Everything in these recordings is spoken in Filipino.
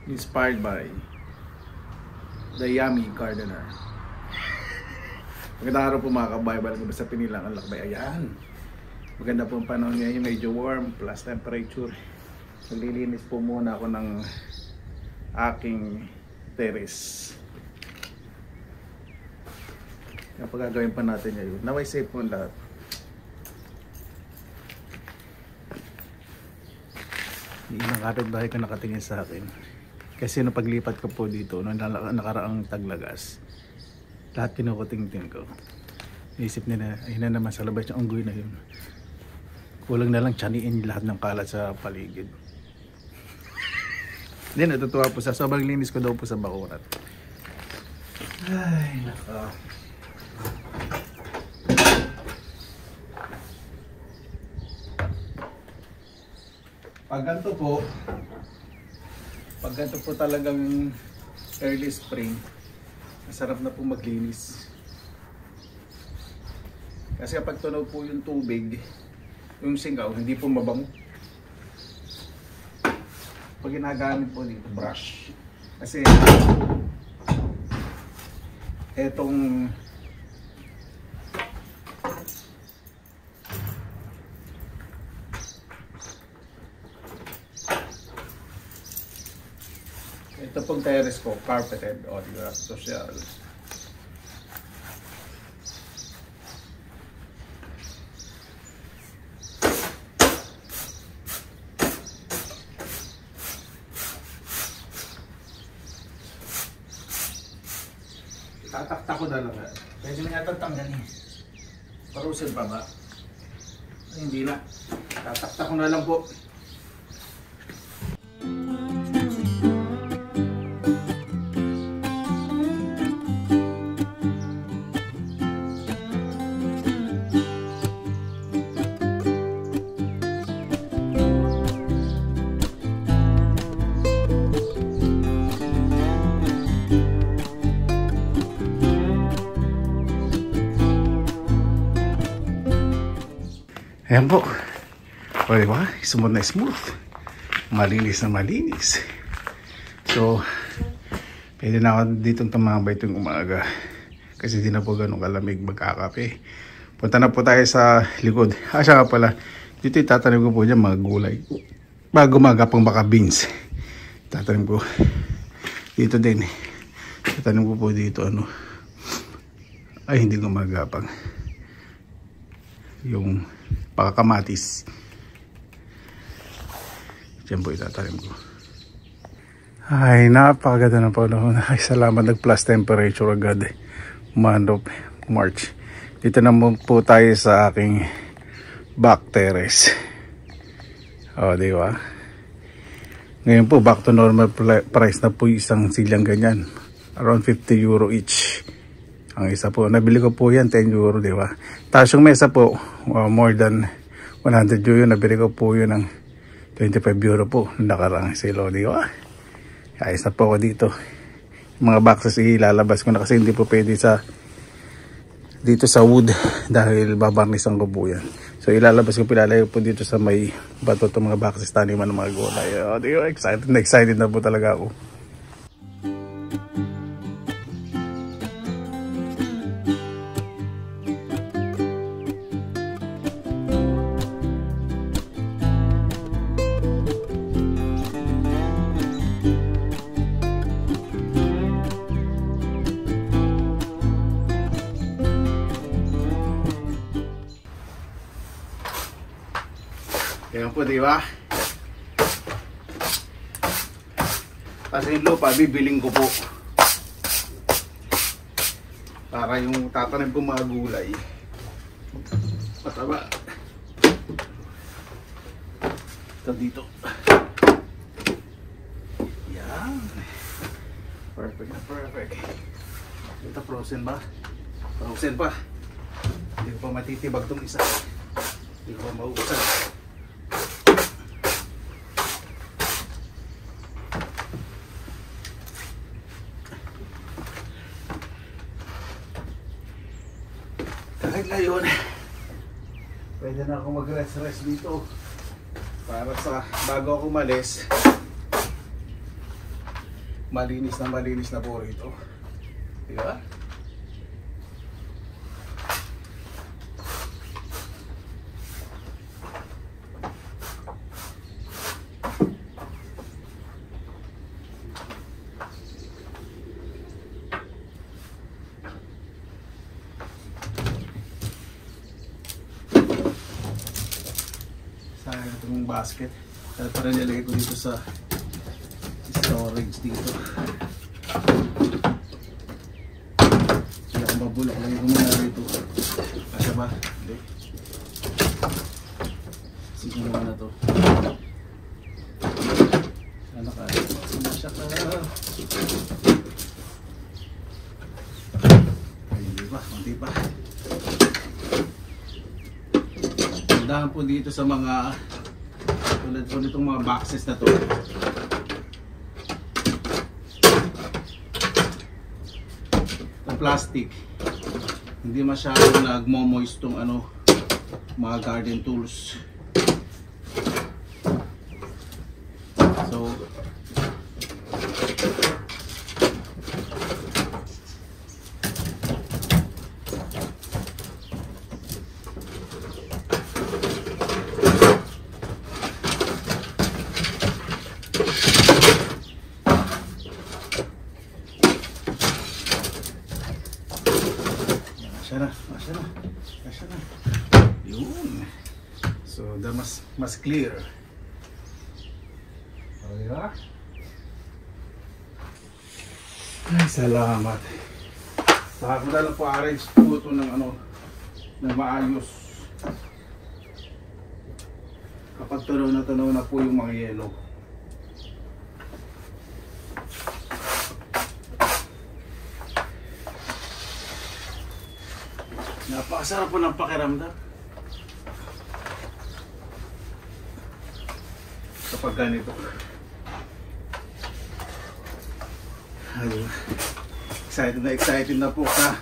Inspired by The Yummy Gardener. Magandang araw po mga kabaybal ko sa Pinilang ang Lakbay. Ayan, maganda po ang panahon ngayon, medyo warm plus temperature. Naglilinis po muna ako ng aking terrace. Yung pagagawin pa natin ngayon, naway safe po lahat. Yung ilang kapitbahay ko nakatingin sa akin kasi nung paglipat ko po dito nung nakaraang taglagas, lahat kinukutingting ko. Naisip nila, ayun na naman sa labas yung unggoy na yun, kulang na lang tiyaniin lahat ng kalat sa paligid. Hindi, natutuwa po sa sobrang linis ko daw po sa bakurat. Ay naka, pag ganito po talagang early spring, masarap na po maglinis. Kasi kapag tunaw po yung tubig, yung singaw, hindi po mabango. Pag ginagamit po dito, brush. Kasi etong ito pong terrace ko, carpeted, o diba, social. Tatakta ko na lang. Pwede na yata tanggalin. Parusin pa ba? Ay, hindi na. Tatakta ko na lang po. Ayan po. O diba? Smooth na smooth. Malinis na malinis. So, pwede na ako ditong tumambay itong umaga. Kasi di na po ganun kalamig magkakape. Punta na po tayo sa likod. Siya nga pala. Dito itatanim ko po dyan mga gulay. Bago umaga pang baka beans. Tatanim ko. Dito din. Tatanim ko po dito ano. Ay, hindi gumagapang. Yung pakakamatis. Diyan po itatanim ko. Ay, napakaganda ng panahon. Ay, salamat, nag plus temperature agad. Month of March. Dito na po tayo sa aking back terrace. O, di ba? Ngayon po, back to normal price na po isang silyang ganyan. Around 50 euro each. Ang isa po, nabili ko po yan, 10 euro, di ba? Tapos yung mesa po, more than 100 euro, nabili ko po yun ng 25 euro po, nakarang silo, di ba? Ayos na po ako dito. Yung mga boxes ilalabas ko na kasi hindi po pwede sa dito sa wood dahil babarnisan ko po yan. So ilalabas ko, pilalagay po dito sa may bato itong mga boxes, taniman ng mga gulay. Di ba? Excited na po talaga ako. Ayan po, di ba? Kasi yung lupa, bibiling ko po. Para yung tatanim ko mga gulay mataba. Ito dito. Yan. Perfect na perfect. Ito frozen ba? Frozen pa. Hindi ko pa matitibag itong isa. Hindi ko pa mauusan. Kahit ngayon, pwede na ako mag-rest dito para sa bago ako umalis, malinis na po rito. Diba? Sayang itong basket. Dahil para nilagay ko dito sa storage dito. Kaya kung mabulok, lagay ko muna rito. Kasya ba? Hindi. Sige naman na to. Sana kaya. Sumasya ka. Ay, hindi pa. Kunti pa. Tandaan po dito sa mga tulad po nitong mga boxes na to. Itong plastic, hindi masyadong nagmo-moist tong ano, mga garden tools. So Asya na. Yun. So, mas clear. Okay ba? Ay, salamat. Saka ko na lang po arrange po ito ng ano, ng maayos. Kapag tunaw na po yung mga yellow. Napakasarap po ng pakiramdam kapag ganito. Ayun. Excited na po sa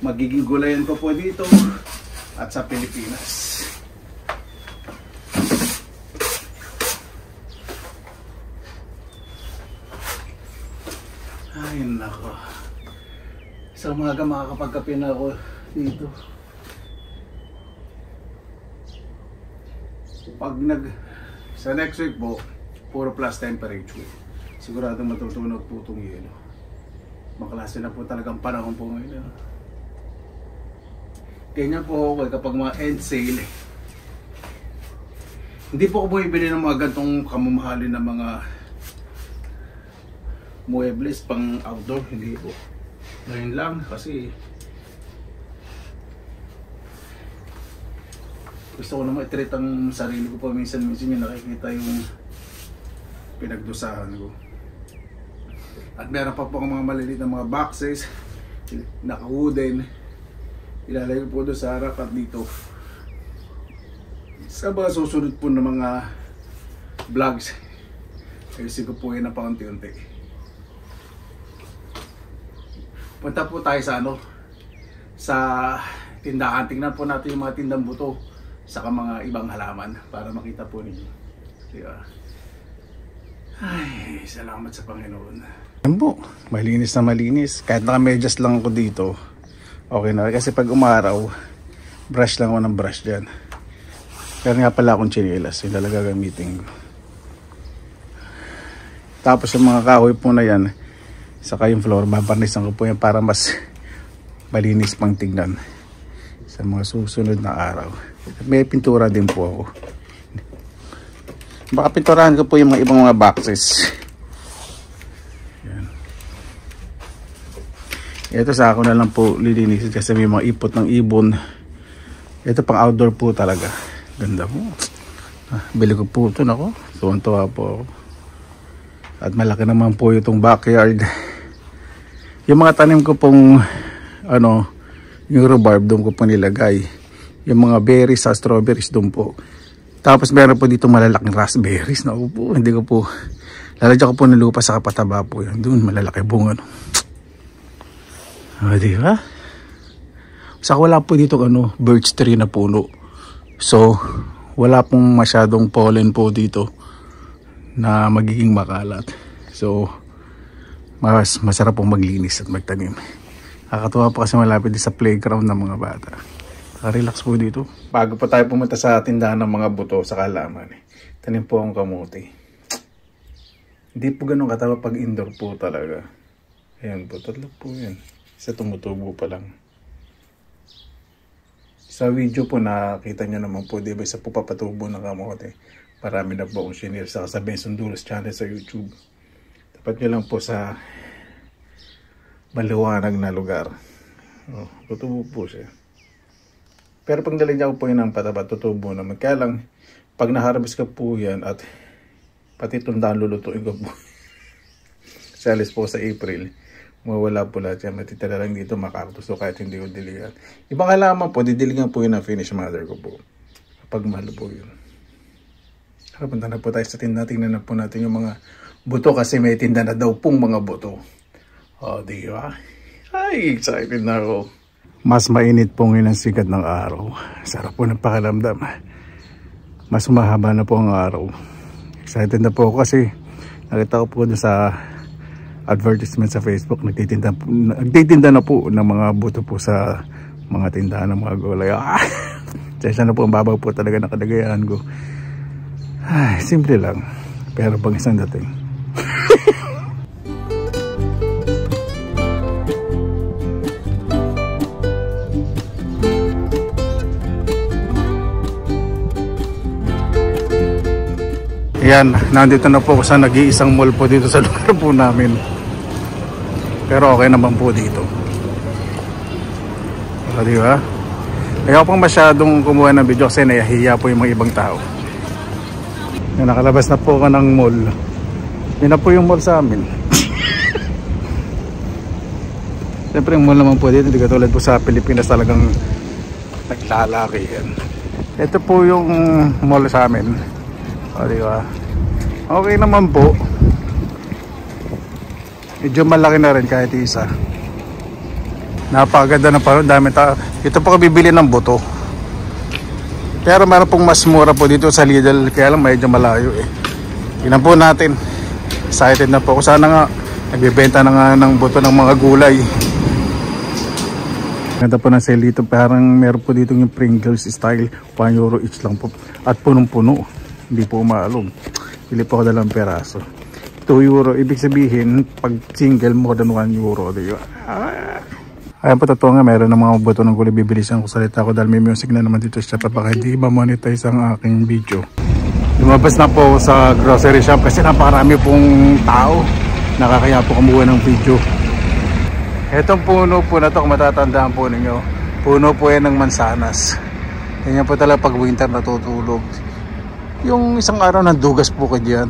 magiging gulayan ko po dito at sa Pilipinas. Ay nako, sa umaga makakapagkape na ako dito. Pag sa next week po, puro plus temperature. Sigurado matutunog po itong yelo. Maklase na po talagang panahon po ngayon. Ganyan po ako kapag mga end sale. Hindi po ako bumibili ng mga gantong kamamahalin na mga muebles pang outdoor. Hindi po. Ngayon lang kasi gusto ko naman i-treat ang sarili ko pa minsan yung nakikita yung pinagdusahan ko. At meron pa po akong mga maliliit na mga boxes, naka-wooden. Ilalagay ko po doon sa harap at dito. Sa mga susunod po ng mga vlogs, ayusin ko po yun na paunti-unti. Punta po tayo sa ano, sa tindahan. Tingnan po natin yung mga tindang buto saka mga ibang halaman para makita po ninyo. Diba? Ay, salamat sa Panginoon. Yan po, malinis na malinis. Kahit naka-medyas lang ako dito, okay na. Kasi pag umaraw, brush lang ako ng brush dyan. Kaya nga pala akong chinelas, yung talaga gamitin ko. Tapos yung mga kahoy po na yan, saka yung floor, babarnisan ko po yan para mas malinis pang tingnan sa mga susunod na araw. May pintura din po ako. Baka pinturahan ko po yung mga ibang mga boxes. Yan. Ito sa ako na lang po lilinisin kasi may mga ipot ng ibon. Ito pang outdoor po talaga. Ganda po. Bili ko po ito. Nako, tuwan-tuwa po ako. At malaki naman po itong backyard. Yung mga tanim ko pong ano, yung rhubarb doon ko po nilagay. Yung mga berries sa strawberries doon po. Tapos meron po dito malalaking raspberries. Naku po, hindi ko po lalagyan ko po ng lupa sa kapataba po yan. Doon malalaki bunga. O, diba? Saka wala po dito ano, birch tree na puno. So, wala pong masyadong pollen po dito na magiging makalat. So, mas masarap pong maglinis at magtanim. Nakakatuwa po kasi malapit din sa playground ng mga bata. Relax po dito. Bago pa tayo pumunta sa tindahan ng mga buto sa halaman, tanim po ang kamote. Hindi po ganun katawa pag indoor po talaga. Ayan po, tatlo po yan. Isa tumutubo pa lang. Sa video po nakita nyo naman po, diba, isa po papatubo ng kamote. Marami na po akong shinare sa Benson Dulos channel sa YouTube. Tapat nyo lang po sa maliwanag na lugar. Oh, tutubo po siya. Pero pag nalagyan ko po yun ng pataba, tutubo naman. Kaya lang, pag naharvest ka po yan at pati tundaan lulutuin ko po. Salis po sa April, mawala po lahat yan. Matitala lang dito makartos. So kahit hindi ko diligan. Ibang halaman po, didiligan po yun ang finish mother ko po. Pag mahal po yun. Punta na po tayo sa tinda. Tingnan na po natin yung mga buto kasi may tinda na daw pong mga buto. O, di ba? Ay, excited na ako. Mas mainit po ngayon ang sikat ng araw. Sarap po ng pakiramdam. Mas mahaba na po ang araw. Excited na po ako kasi nakita ko po sa advertisement sa Facebook. Nagtitinda na po ng mga buto po sa mga tindahan ng mga gulay. Sesa na po ang babaw po talaga ng kadagayan ko. Ay, simple lang. Pero pag isang dating. Ayan, nandito na po ako sa nag-iisang mall po dito sa lugar po namin. Pero okay naman po dito. O, diba? Ayaw pang masyadong kumuha ng video kasi nahihiya po yung mga ibang tao. Yan, nakalabas na po ka ng mall. Yan na po yung mall sa amin. Siyempre yung mall naman po dito, hindi katulad po sa Pilipinas talagang naglalaki yan. Ito po yung mall sa amin. O, diba? Okay naman po. Medyo malaki na rin kahit isa. Napakaganda na pa, dami tao. Ito po kabibili ng buto. Pero meron pong mas mura po dito sa Lidl. Kaya lang medyo malayo eh. Tingnan po natin. Excited na po ako. Sana nga nagbibenta na nga ng buto ng mga gulay. Ganda po ng sale dito. Parang meron po dito yung Pringles style. €1 each lang po. At punong-puno. Hindi po umaalog. Pili po ako dalang peraso. €2. Ibig sabihin, pag single, more than €1. Diba? Ayan po, totoo nga, meron ng mga buto ng gulay. Bibilisan ko salita ko dahil may music na naman dito siya. Baka hindi ma-monetize ang aking video. Lumabas na po sa grocery shop kasi napakarami pong tao. Nakakaya po kumuha ng video. Etong puno po na to, kung matatandaan po ninyo, puno po yan ng mansanas. Ganyan po talaga pag winter natutulog. Yung isang araw nandugas po ka dyan.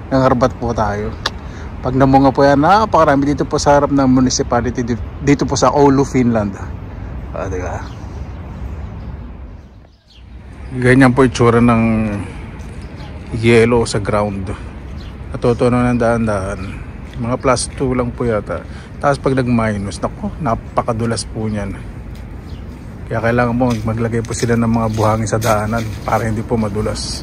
Nangarbat po tayo. Pag namunga po yan, napakarami dito po sa harap ng municipality, dito po sa Oulu, Finland. Diba? Ganyan po itsura ng yellow sa ground. Natutunan ng daan-daan. Mga +2 lang po yata. Tapos pag nag-minus, naku, napakadulas po niyan. Kaya kailangan mo maglagay po sila ng mga buhangin sa daanan para hindi po madulas.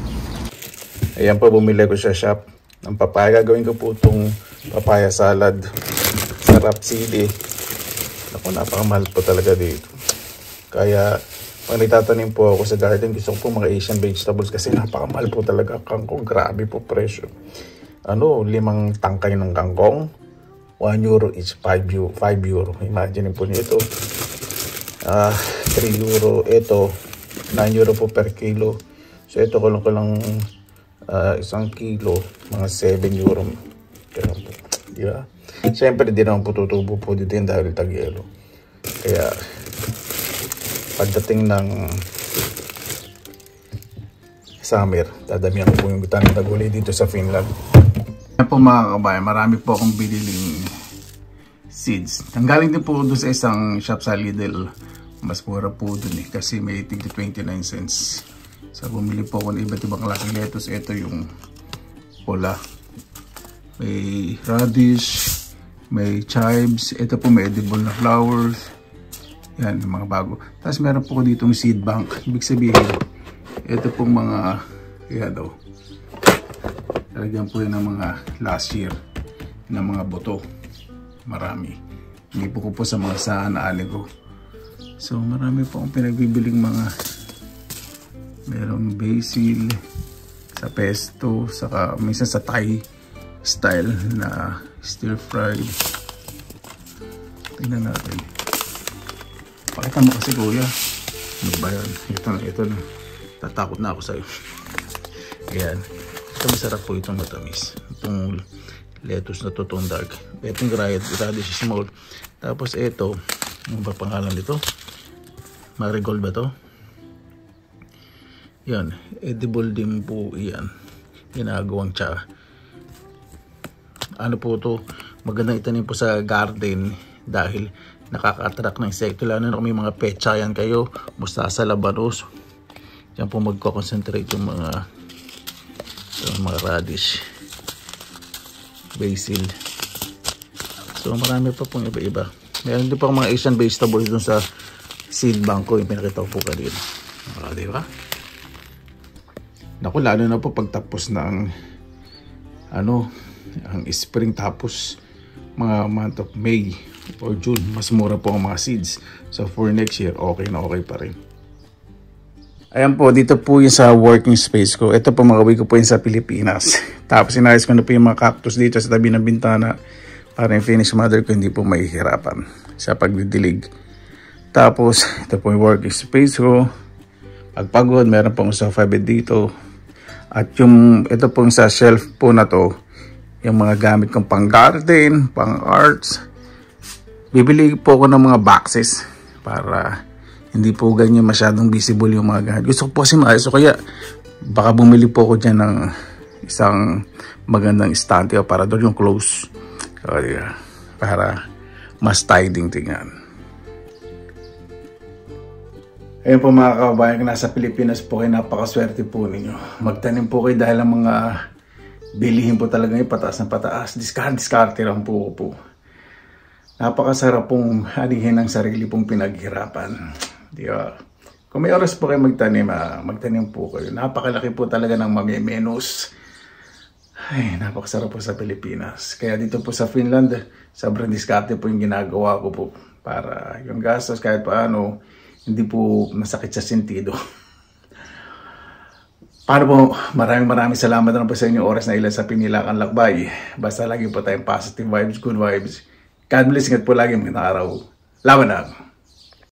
Ayan po, bumili ko sa shop ng papaya. Gagawin ko po itong papaya salad. Sarap sili. Naku, napakamahal po talaga dito. Kaya pag nagtatanim po ako sa garden, gusto ko po mga Asian vegetables kasi napakamahal po talaga kangkong. Grabe po presyo. 5 tangkay ng kangkong, €1 each, €5. Imagine po niyo ito. €3. Ito, €9 po per kilo. So ito ko lang 1 kilo, mga €7. Kaya po, di ba? Siyempre di naman po tutubo po dito yun dahil tag-yelo. Kaya pagdating ng summer, dadamihan ko po yung tanim na gulay dito sa Finland. Yan po mga kabayan, marami po akong biniling seeds. Nanggaling din po doon sa isang shop sa Lidl. Mas mura po dun eh, kasi may tig 29 cents. So bumili po ako ng iba't ibang klaseng lettuce. Ito yung pula. May radish, may chives. Ito po may edible na flowers. Yan, mga bago. Tapos meron po ko dito yung seed bank. Ibig sabihin, ito pong mga, yan daw. Talagyan po yan ng mga last year. ng mga buto. Marami. Hindi po ko sa mga saan na ko. So marami po akong pinagbibiling mga, merong basil, sa pesto, saka minsan sa Thai style na stir fried. Tingnan natin. Pakita mo kasi kuya. Ano ba yan? Ito na. Tatakot na ako sa'yo. Ayan. Ito masarap po itong matamis. Itong lettuce na totong dark. Itong radish small. Tapos ito, ano ba pangalan nito? Marigold ba to? Yan. Edible din po yan. Ginagawang tsa. Ano po to? Magandang itanim po sa garden dahil nakaka-attract ng insekto. Lalo na kung may mga petsayan kayo, mustasa, labanos. Diyan po magko-concentrate yung mga radish, basil. So marami pa pong iba-iba. Meron din po mga Asian vegetables dun sa seed bank ko, yung pinakita ko po kanina. Diba? Naku, lalo na po pagtapos na ang spring, tapos mga month of May or June, mas mura po ang mga seeds. So for next year, okay na okay pa rin. Ayan po, dito po yung sa working space ko. Ito po, mga ko po yun sa Pilipinas. Tapos inayos ko na po yung mga cactus dito sa tabi ng bintana para yung Phoenix mother ko hindi po mahihirapan sa pagdidilig. Tapos ito po yung working space ko. Pagpagod, meron pong sofa bed dito. At yung ito pong sa shelf po na to, yung mga gamit kong pang garden, pang arts. Bibili po ako ng mga boxes para hindi po ganyan masyadong visible yung mga gamit. Gusto ko po kasi maayos. So kaya baka bumili po ako dyan ng isang magandang estante o para doon yung clothes. Kaya, para mas tiding tingnan. Ayun po mga kababayan, nasa Pilipinas po kayo, napakaswerte po ninyo. Magtanim po kayo dahil ang mga bilihin po talaga yung pataas na pataas. Diskarte lang po po. Napakasarap pong anihin ang sarili pong pinaghirapan. Diba? Kung may oras po kayo magtanim, magtanim po kayo. Napakalaki po talaga ng mamimenos. Ay, napakasarap po sa Pilipinas. Kaya dito po sa Finland, sobrang diskarte po yung ginagawa ko po. Para yung gastos kahit paano, hindi po masakit sa sentido. Paano po, maraming salamat na po sa inyong oras na ilan sa Pinilakan Lakbay. Basta lagi po tayong positive vibes, good vibes. God bless, ingat po lagi, magandang araw. Laban na!